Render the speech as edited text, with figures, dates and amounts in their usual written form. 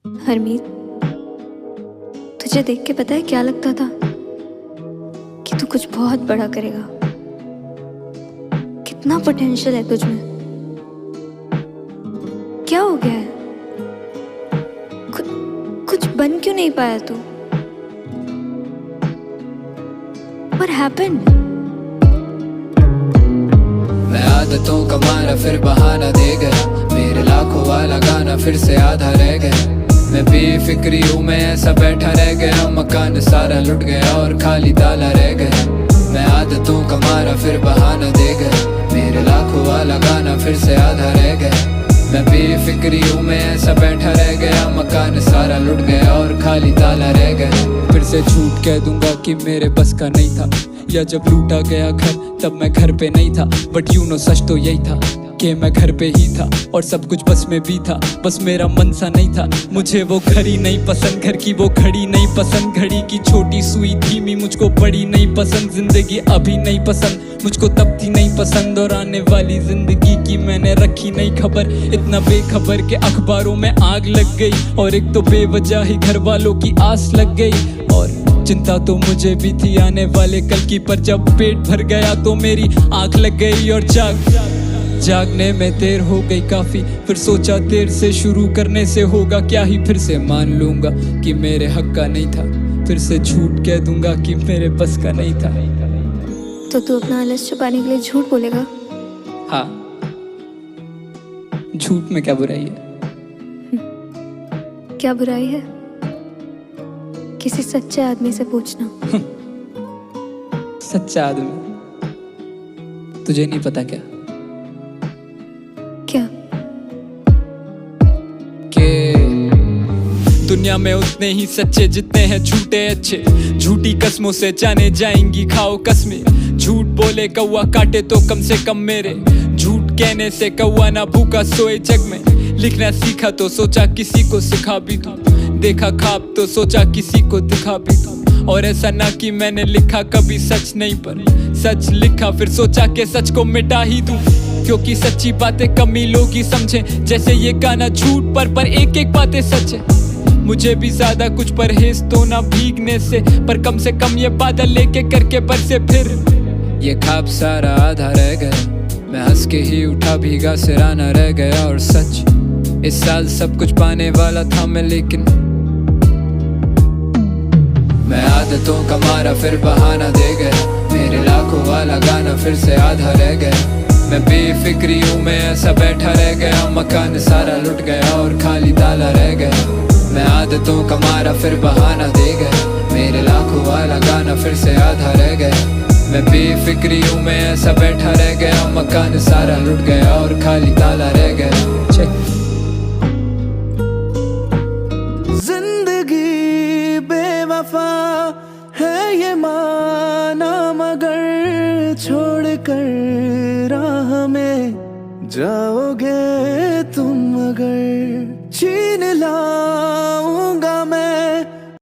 हरमीत, तुझे देख के पता है क्या लगता था कि तू कुछ बहुत बड़ा करेगा। कितना पोटेंशियल है तुझ में। क्या हो गया है? कुछ बन क्यों नहीं पाया तू? What happened? मैं आदतों का मारा फिर बहाना दे गया, मेरे लाखों वाला गाना फिर से आधा रह गया। मैं बेफिक्री हूँ, मैं ऐसा बैठा रह गया, मकान सारा लुट गया और खाली ताला रह गया। मैं आदतों का मारा फिर बहाना दे गया, मेरे लाखों वाला गाना फिर से आधा रह गया। मैं बेफिक्री हूँ, मैं ऐसा बैठा रह गया, मकान सारा लुट गया और खाली ताला रह गया। फिर से झूठ कह दूंगा कि मेरे बस का नहीं था, या जब लूटा गया घर तब मैं घर पे नहीं था। बट यू नो सच तो यही था कि मैं घर पे ही था और सब कुछ बस में भी था, बस मेरा मन सा नहीं था। मुझे वो घड़ी नहीं पसंद, घर की वो घड़ी नहीं पसंद, घड़ी की छोटी सुई धीमी मुझको बड़ी नहीं पसंद। जिंदगी अभी नहीं पसंद मुझको, तब थी नहीं पसंद, और आने वाली जिंदगी की मैंने रखी नहीं खबर। इतना बेखबर के अखबारों में आग लग गई, और एक तो बेवजह ही घर वालों की आस लग गई। और चिंता तो मुझे भी थी आने वाले कल की, पर जब पेट भर गया तो मेरी आंख लग गई और जागने में देर हो गई काफी। फिर सोचा देर से शुरू करने से होगा क्या ही, फिर से मान लूंगा कि मेरे हक का नहीं था, फिर से झूठ कह दूंगा कि मेरे बस का नहीं था। तो तू अपना आलस छुपाने के लिए झूठ बोलेगा? हाँ, झूठ में क्या बुराई है? क्या बुराई है? किसी सच्चे आदमी से पूछना। सच्चा आदमी? तुझे नहीं पता क्या क्या? दुनिया में उतने ही सच्चे जितने हैं झूठे अच्छे। झूठी कस्मों से जाने जाएंगी खाओ कसमें। झूठ बोले कौवा काटे तो कम से कम मेरे, झूठ कहने से कौवा ना भूखा सोए जग में। लिखना सीखा तो सोचा किसी को सिखा भी दूं, देखा ख्वाब तो सोचा किसी को दिखा भी दूं। और ऐसा ना कि मैंने लिखा कभी सच नहीं, पर सच लिखा फिर सोचा कि सच को मिटा ही दूं। क्योंकि सच्ची बातें कम ही लोग ही समझे, जैसे ये गाना झूठ पर एक एक बातें सच है। मुझे भी ज्यादा कुछ परहेज तो ना भीगने से, पर कम से कम ये बादल लेके करके बरसे फिर। ये ख्वाब सारा आधा रह गया, मैं हंस के ही उठा भीगा सिराना रह गया। और सच इस साल सब कुछ पाने वाला था मैं, लेकिन मैं आदतों का मारा फिर बहाना दे गया, मेरे लाखों वाला गाना फिर से आधा रह गया। मैं बेफिक्री हूँ, मैं ऐसा बैठा रह गया, मकान सारा लुट गया और खाली ताला रह गया। मैं आदतों का मारा फिर बहाना दे गया, मेरे लाखों वाला गाना फिर से आधा रह गया। मैं बेफिक्री हूँ, मैं ऐसा बैठा रह गया, मकान सारा लुट गया और खाली ताला रह गया। जिंदगी बेवफा है ये माना, मगर छोड़ कर राह में जाओगे तुम अगर। छीन ला